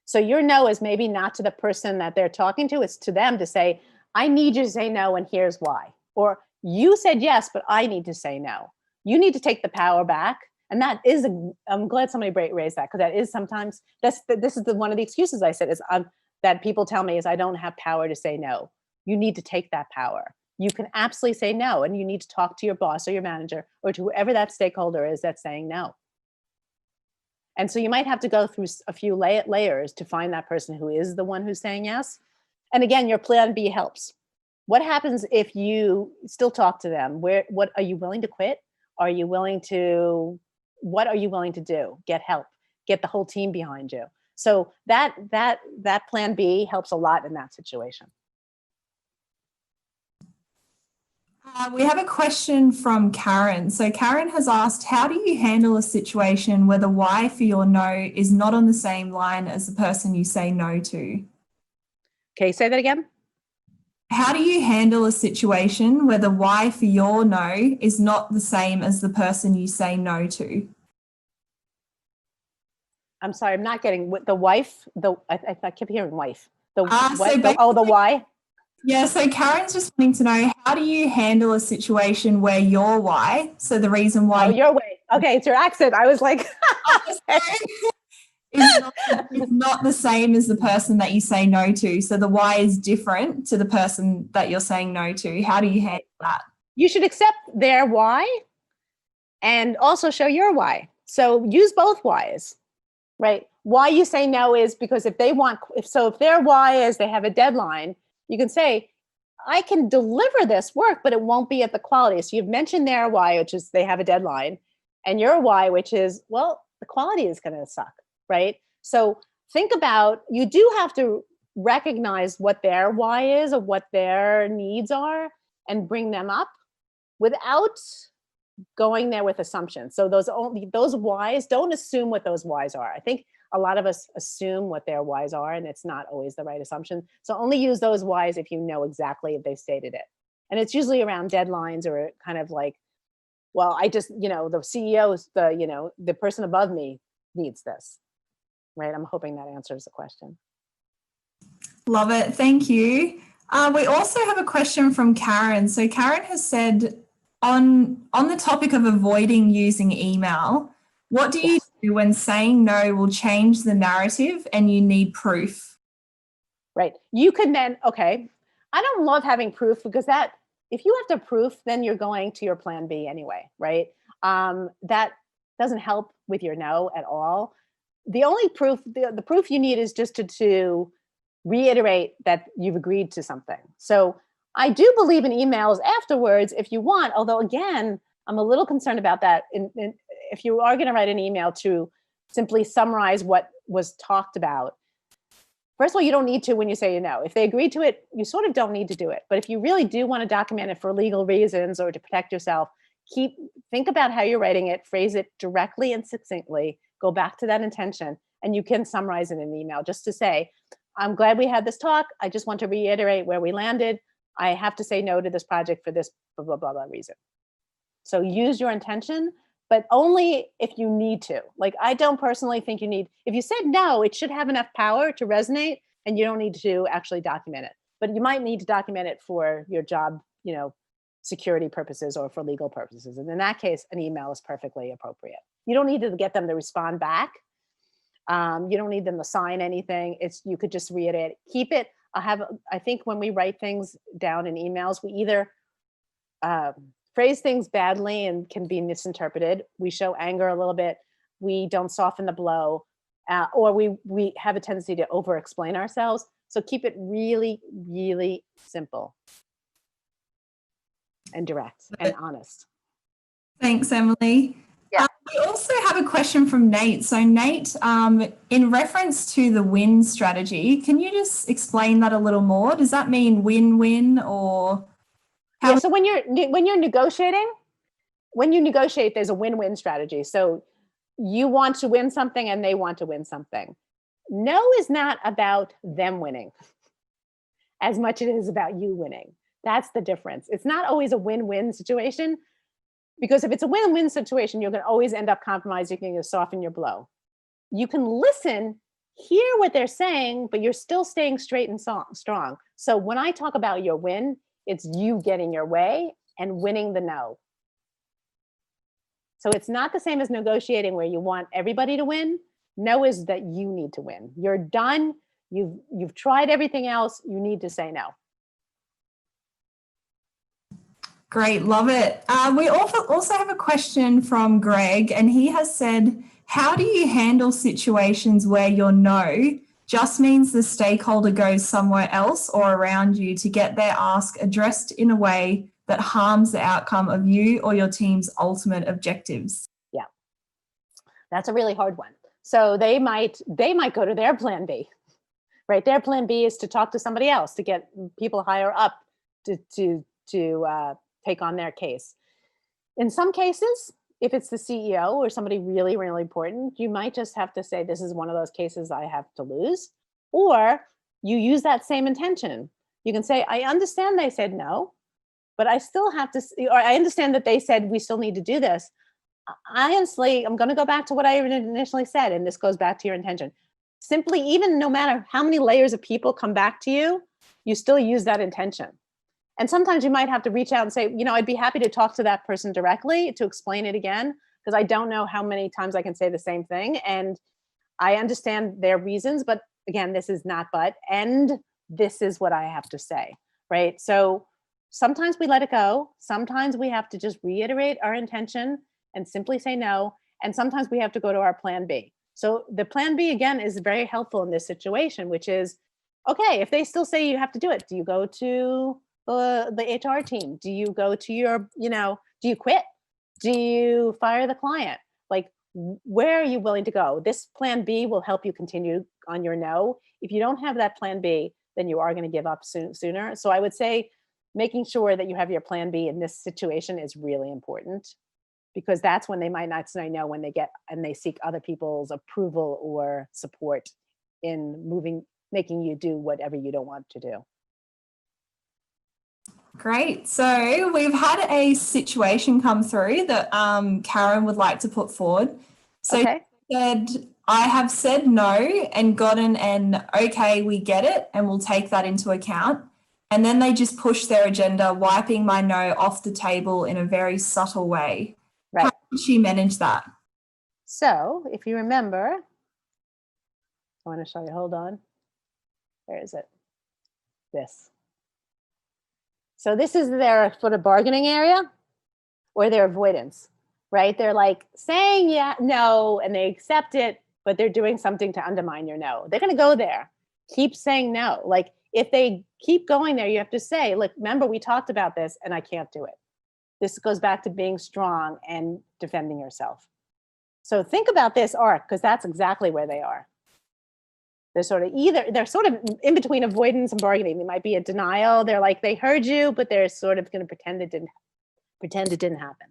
S2: So your no is maybe not to the person that they're talking to, it's to them to say, I need you to say no and here's why. Or you said yes, but I need to say no. You need to take the power back. And that is, I'm glad somebody raised that, because that is sometimes, this is one of the excuses I said is that people tell me is I don't have power to say no. You need to take that power. You can absolutely say no, and you need to talk to your boss or your manager or to whoever that stakeholder is that's saying no. And so you might have to go through a few layers to find that person who is the one who's saying yes. And again, your plan B helps. What happens if you still talk to them? What are you willing to quit? What are you willing to do? Get help, get the whole team behind you. So that plan B helps a lot in that situation.
S3: We have a question from Karen. So Karen has asked, how do you handle a situation where the why for your no is not on the same line as the person you say no to?
S2: Okay, say that again.
S3: How do you handle a situation where the why for your no is not the same as the person you say no to?
S2: I'm sorry, I'm not getting the wife. I keep hearing wife. The why?
S3: Yeah, so Karen's just wanting to know, how do you handle a situation where your why, so the reason why...
S2: Oh, your way. Okay, it's your accent. I was like...
S3: is not the same as the person that you say no to. So the why is different to the person that you're saying no to. How do you handle that?
S2: You should accept their why and also show your why. So use both whys, right? Why you say no is because if their why is they have a deadline, you can say, I can deliver this work, but it won't be at the quality. So you've mentioned their why, which is they have a deadline, and your why, which is, well, the quality is going to suck, right? So think about, you do have to recognize what their why is or what their needs are and bring them up without going there with assumptions. So those whys, don't assume what those whys are. I think a lot of us assume what their whys are, and it's not always the right assumption. So only use those whys if you know exactly if they stated it. And it's usually around deadlines or kind of like, well, I just, the CEO, the person above me needs this, right? I'm hoping that answers the question.
S3: Love it. Thank you. We also have a question from Karen. So Karen has said, on the topic of avoiding using email, what do you do when saying no will change the narrative and you need proof?
S2: Right. You could then, okay, I don't love having proof because if you have to proof, then you're going to your plan B anyway, right? That doesn't help with your no at all. The only proof, the proof you need is just to reiterate that you've agreed to something. So I do believe in emails afterwards if you want, although again, I'm a little concerned about that. If you are going to write an email to simply summarize what was talked about, first of all, you don't need to when you say no. If they agree to it, you sort of don't need to do it. But if you really do want to document it for legal reasons or to protect yourself, think about how you're writing it, phrase it directly and succinctly, go back to that intention, and you can summarize it in an email just to say, I'm glad we had this talk. I just want to reiterate where we landed. I have to say no to this project for this blah, blah, blah, blah reason. So use your intention, but only if you need to. Like, I don't personally think you need, if you said no, it should have enough power to resonate and you don't need to actually document it. But you might need to document it for your job, you know, security purposes or for legal purposes. And in that case, an email is perfectly appropriate. You don't need to get them to respond back. You don't need them to sign anything. You could just reiterate, keep it. I think when we write things down in emails, we either phrase things badly and can be misinterpreted. We show anger a little bit. We don't soften the blow, or we have a tendency to over-explain ourselves. So keep it really, really simple and direct and honest.
S3: Thanks, Emily.
S2: Yeah.
S3: We also have a question from Nate. So Nate, in reference to the win strategy, can you just explain that a little more? Does that mean win-win or?
S2: Yeah, so when you're negotiating, when you negotiate, there's a win-win strategy. So you want to win something and they want to win something. No is not about them winning as much as it is about you winning. That's the difference. It's not always a win-win situation, because if it's a win-win situation, you're going to always end up compromising to soften your blow. You can listen, hear what they're saying, but you're still staying straight and strong. So when I talk about your win, it's you getting your way and winning the no. So it's not the same as negotiating where you want everybody to win. No is that you need to win. You're done. You've tried everything else. You need to say no.
S3: Great, love it. We also have a question from Greg, and he has said, how do you handle situations where your no just means the stakeholder goes somewhere else or around you to get their ask addressed in a way that harms the outcome of you or your team's ultimate objectives?
S2: Yeah, that's a really hard one. So they might go to their plan B, right? Their plan B is to talk to somebody else, to get people higher up to take on their case. In some cases, if it's the CEO or somebody really, really important, you might just have to say, this is one of those cases I have to lose. Or you use that same intention. You can say, I understand they said no, but I still have to, or I understand that they said we still need to do this. Honestly, I'm going to go back to what I initially said, and this goes back to your intention. Simply, even no matter how many layers of people come back to you, you still use that intention. And sometimes you might have to reach out and say, you know, I'd be happy to talk to that person directly to explain it again, because I don't know how many times I can say the same thing. And I understand their reasons, but again, this is not but, and this is what I have to say, right? So sometimes we let it go. Sometimes we have to just reiterate our intention and simply say no. And sometimes we have to go to our plan B. So the plan B, again, is very helpful in this situation, which is, okay, if they still say you have to do it, do you go to the HR team? Do you go to your, do you quit? Do you fire the client? Like, where are you willing to go? This plan B will help you continue on your no. If you don't have that plan B, then you are going to give up sooner. So I would say making sure that you have your plan B in this situation is really important, because that's when they might not say no when they seek other people's approval or support in making you do whatever you don't want to do.
S3: Great. So we've had a situation come through that Karen would like to put forward. So
S2: okay.
S3: She said, I have said no and gotten an okay, we get it, and we'll take that into account. And then they just push their agenda, wiping my no off the table in a very subtle way.
S2: Right.
S3: How did she manage that?
S2: So if you remember, I want to show you, hold on. Where is it? This. So this is their sort of bargaining area or their avoidance, right? They're like saying yeah, no, and they accept it, but they're doing something to undermine your no. They're going to go there. Keep saying no. Like, if they keep going there, you have to say, look, remember, we talked about this and I can't do it. This goes back to being strong and defending yourself. So think about this arc, because that's exactly where they are. They're sort of in between avoidance and bargaining. They might be a denial. They're like, they heard you, but they're sort of going to pretend it didn't happen.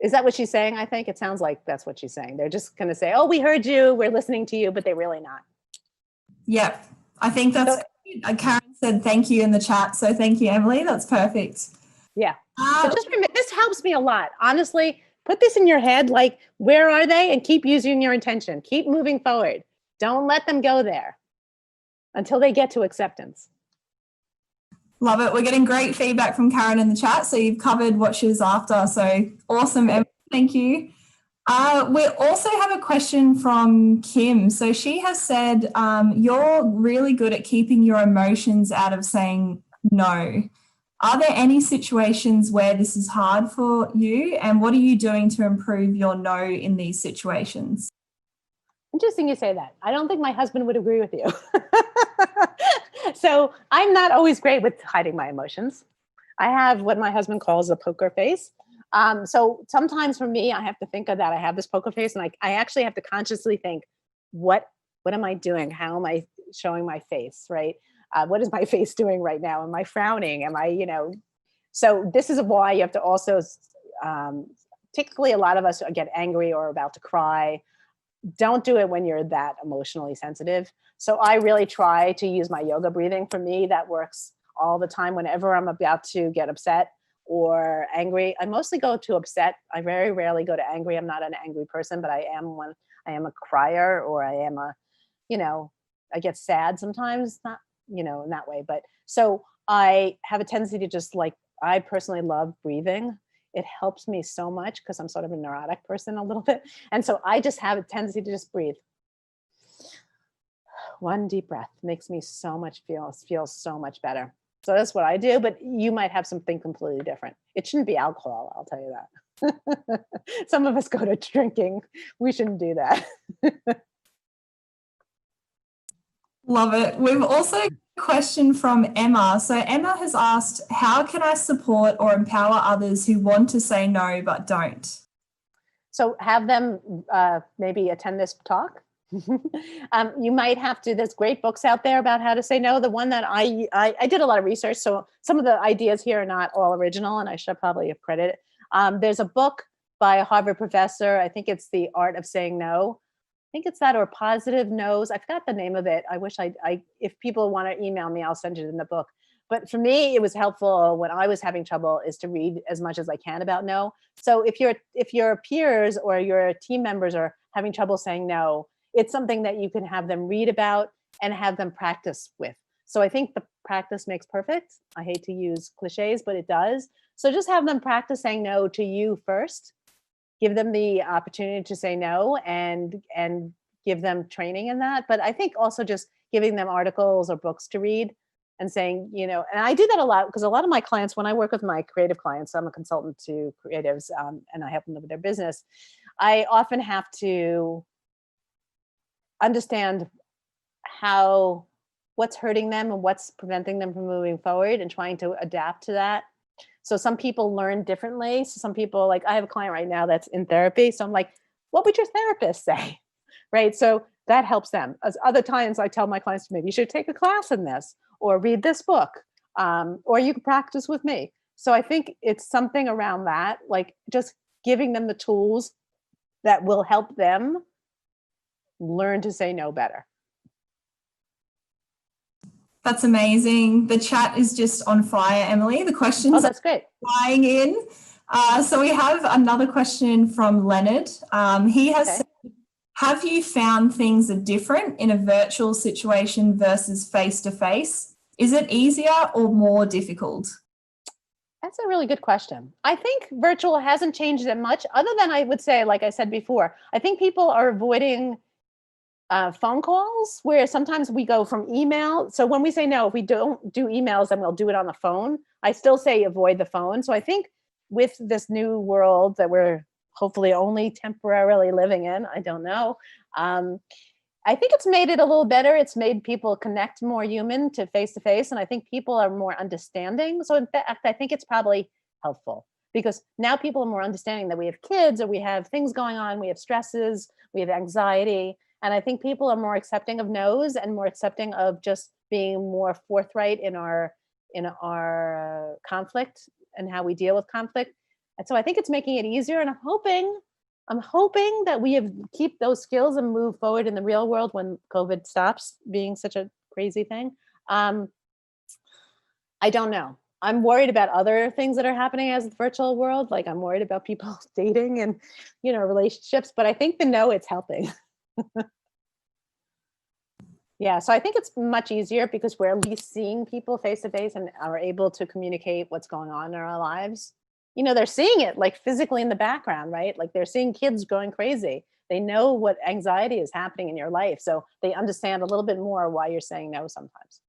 S2: Is that what she's saying? I think it sounds like that's what she's saying. They're just going to say, oh, we heard you, we're listening to you, but they're really not.
S3: Yep. I think that's, Karen said thank you in the chat. So thank you, Emily. That's perfect.
S2: Yeah. So just remember, this helps me a lot. Honestly, put this in your head, like, where are they? And keep using your intention. Keep moving forward. Don't let them go there until they get to acceptance.
S3: Love it. We're getting great feedback from Karen in the chat. So you've covered what she was after. So awesome, Emily. Thank you. We also have a question from Kim. So she has said, you're really good at keeping your emotions out of saying no. Are there any situations where this is hard for you? And what are you doing to improve your no in these situations?
S2: Interesting you say that. I don't think my husband would agree with you. So I'm not always great with hiding my emotions. I have what my husband calls a poker face. So sometimes for me, I have to think of that. I have this poker face, and I actually have to consciously think, what am I doing? How am I showing my face, right? What is my face doing right now? Am I frowning? Am I, so this is why you have to also, typically a lot of us get angry or about to cry. Don't do it when you're that emotionally sensitive. So I really try to use my yoga breathing. For me, that works all the time. Whenever I'm about to get upset or angry, I mostly go to upset. I very rarely go to angry. I'm not an angry person, but I am a crier, or I am I get sad sometimes, not, in that way. But so I have a tendency to just I personally love breathing. It helps me so much because I'm sort of a neurotic person a little bit. And so I just have a tendency to just breathe. One deep breath makes me feel so much better. So that's what I do, but you might have something completely different. It shouldn't be alcohol, I'll tell you that. Some of us go to drinking. We shouldn't do that.
S3: Love it. We've also got a question from Emma. So Emma has asked, how can I support or empower others who want to say no but don't?
S2: So have them maybe attend this talk. You might have to, there's great books out there about how to say no. The one that I did a lot of research, so some of the ideas here are not all original, and I should probably have credit. There's a book by a Harvard professor. I think it's The Art of Saying No. I think it's that, or Positive No's. I forgot the name of it. I wish if people want to email me, I'll send it in the book. But for me, it was helpful when I was having trouble is to read as much as I can about no. So if your peers or your team members are having trouble saying no, it's something that you can have them read about and have them practice with. So I think the practice makes perfect. I hate to use cliches, but it does. So just have them practice saying no to you first. Give them the opportunity to say no and give them training in that. But I think also just giving them articles or books to read and saying, and I do that a lot because a lot of my clients, when I work with my creative clients, I'm a consultant to creatives and I help them with their business. I often have to understand what's hurting them and what's preventing them from moving forward and trying to adapt to that. So some people learn differently. So some people, I have a client right now that's in therapy. So I'm like, what would your therapist say? Right. So that helps them. As other times I tell my clients, maybe you should take a class in this or read this book, or you can practice with me. So I think it's something around that, just giving them the tools that will help them learn to say no better.
S3: That's amazing. The chat is just on fire, Emily. The questions
S2: that's great.
S3: Are flying in. So we have another question from Leonard. He has said, have you found things are different in a virtual situation versus face-to-face? Is it easier or more difficult?
S2: That's a really good question. I think virtual hasn't changed that much, other than I would say, like I said before, I think people are avoiding phone calls, where sometimes we go from email. So when we say no, if we don't do emails, then we'll do it on the phone. I still say avoid the phone. So I think with this new world that we're hopefully only temporarily living in, I don't know. I think it's made it a little better. It's made people connect more human to face, and I think people are more understanding. So in fact, I think it's probably helpful because now people are more understanding that we have kids or we have things going on, we have stresses, we have anxiety. And I think people are more accepting of no's and more accepting of just being more forthright in our conflict and how we deal with conflict. And so I think it's making it easier, and I'm hoping that we keep those skills and move forward in the real world when COVID stops being such a crazy thing. I don't know. I'm worried about other things that are happening as the virtual world. Like I'm worried about people dating and, relationships, but I think it's helping. Yeah, so I think it's much easier because we're at least seeing people face to face and are able to communicate what's going on in our lives. They're seeing it like physically in the background, right? Like they're seeing kids going crazy. They know what anxiety is happening in your life. So they understand a little bit more why you're saying no sometimes.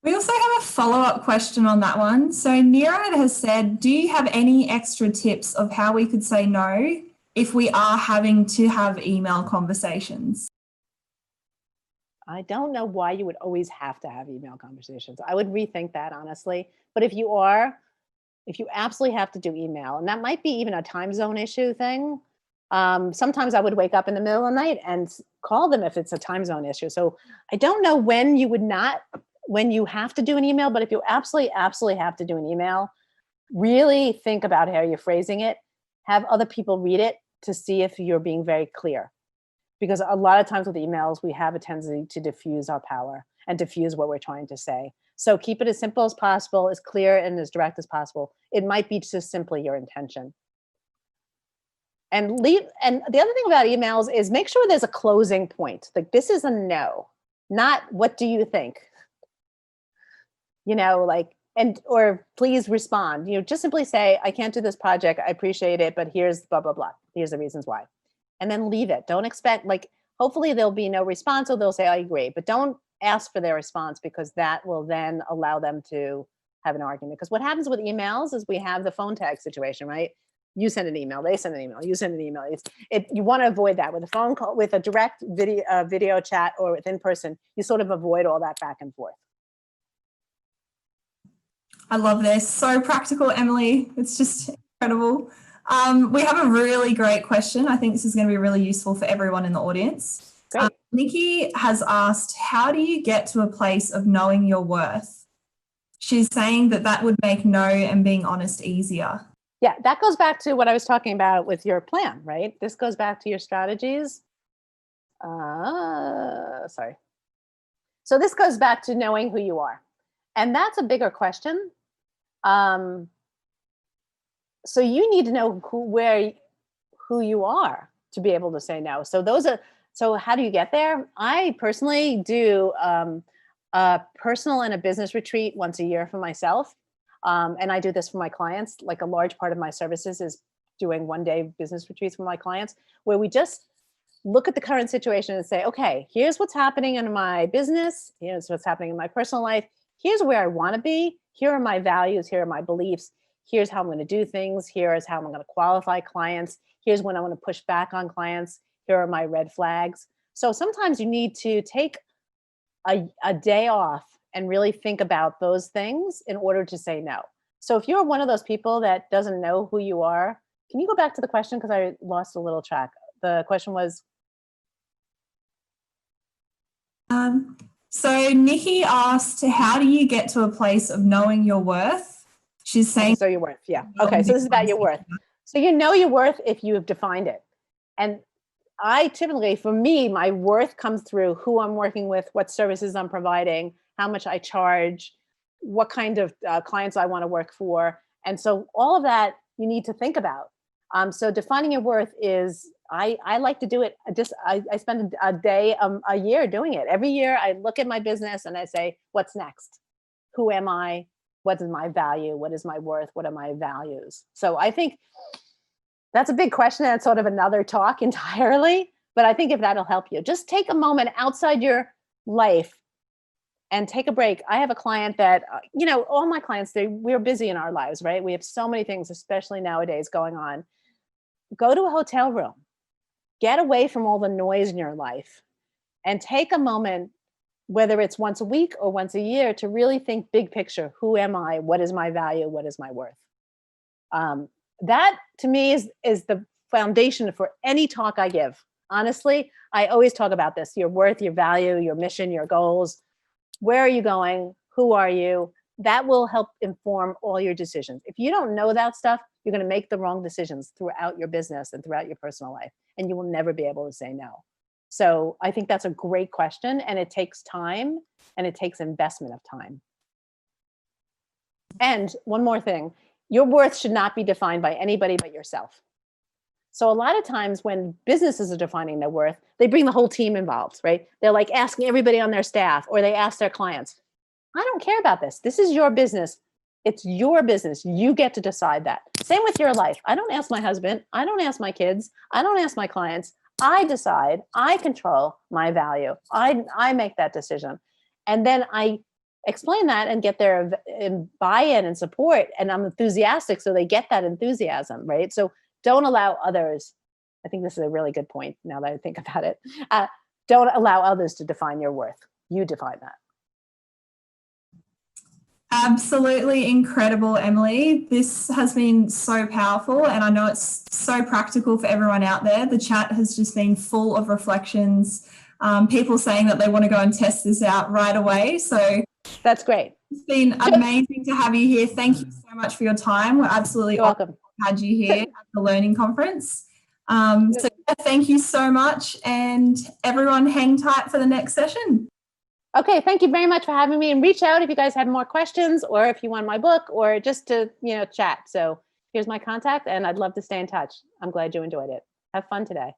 S3: We also have a follow-up question on that one. So Nirad has said, do you have any extra tips of how we could say no if we are having to have email conversations?
S2: I don't know why you would always have to have email conversations. I would rethink that, honestly. But if you absolutely have to do email, and that might be even a time zone issue thing, sometimes I would wake up in the middle of the night and call them if it's a time zone issue. So I don't know when you have to do an email, but if you absolutely have to do an email, really think about how you're phrasing it. Have other people read it to see if you're being very clear. Because a lot of times with emails, we have a tendency to diffuse our power and diffuse what we're trying to say. So keep it as simple as possible, as clear and as direct as possible. It might be just simply your intention. And the other thing about emails is make sure there's a closing point. Like this is a no, not what do you think? Or please respond. Just simply say, I can't do this project. I appreciate it, but here's blah, blah, blah. Here's the reasons why. And then leave it. Don't expect, hopefully there'll be no response or they'll say, I agree, but don't ask for their response because that will then allow them to have an argument. Because what happens with emails is we have the phone tag situation, right? You send an email, they send an email, you send an email. You want to avoid that with a phone call, with a direct video chat or with in person, you sort of avoid all that back and forth.
S3: I love this. So practical, Emily. It's just incredible. We have a really great question. I think this is going to be really useful for everyone in the audience.
S2: Great.
S3: Nikki has asked, how do you get to a place of knowing your worth? She's saying that would make no and being honest easier.
S2: Yeah, that goes back to what I was talking about with your plan, right? This goes back to your strategies. Sorry. So this goes back to knowing who you are. And that's a bigger question. So you need to know who you are to be able to say no. So how do you get there? I personally do a personal and a business retreat once a year for myself. And I do this for my clients. Like a large part of my services is doing one-day business retreats for my clients, where we just look at the current situation and say, okay, here's what's happening in my business. Here's what's happening in my personal life. Here's where I want to be. Here are my values. Here are my beliefs. Here's how I'm going to do things. Here is how I'm going to qualify clients. Here's when I want to push back on clients. Here are my red flags. So sometimes you need to take a day off and really think about those things in order to say no. So if you're one of those people that doesn't know who you are, can you go back to the question? Because I lost a little track. The question was?
S3: So Nikki asked, how do you get to a place of knowing your worth? She's saying.
S2: So your worth, yeah. Okay, so this is about your worth. So you know your worth if you have defined it. And I typically, for me, my worth comes through who I'm working with, what services I'm providing, how much I charge, what kind of clients I want to work for. And so all of that you need to think about. So defining your worth is, I like to do it. I spend a day, a year doing it. Every year I look at my business and I say, what's next? Who am I? What is my value? What is my worth? What are my values? So I think that's a big question. That's sort of another talk entirely. But I think if that'll help you, just take a moment outside your life and take a break. I have a client that, all my clients, we're busy in our lives, right? We have so many things, especially nowadays, going on. Go to a hotel room, get away from all the noise in your life, and take a moment, whether it's once a week or once a year, to really think big picture. Who am I? What is my value? What is my worth? That to me is the foundation for any talk I give. Honestly, I always talk about this: your worth, your value, your mission, your goals. Where are you going? Who are you? that will help inform all your decisions. If you don't know that stuff, you're going to make the wrong decisions throughout your business and throughout your personal life, and you will never be able to say no. So I think that's a great question, and it takes time, and it takes investment of time. And one more thing, your worth should not be defined by anybody but yourself. So a lot of times when businesses are defining their worth, they bring the whole team involved, right? They're like asking everybody on their staff, or they ask their clients, I don't care about this. This is your business. It's your business. You get to decide that. Same with your life. I don't ask my husband. I don't ask my kids. I don't ask my clients. I decide. I control my value. I make that decision. And then I explain that and get their buy-in and support. And I'm enthusiastic, so they get that enthusiasm, right? So don't allow others. I think this is a really good point now that I think about it. Don't allow others to define your worth. You define that.
S3: Absolutely incredible, Emily. This has been so powerful, and I know it's so practical for everyone out there. The chat has just been full of reflections, people saying that they want to go and test this out right away. So
S2: that's great.
S3: It's been amazing to have you here. Thank you so much for your time. We're absolutely
S2: welcome
S3: to have you here at the Learning Conference. So thank you so much, and everyone hang tight for the next session.
S2: Okay, thank you very much for having me, and reach out if you guys have more questions, or if you want my book, or just to, chat. So here's my contact, and I'd love to stay in touch. I'm glad you enjoyed it. Have fun today.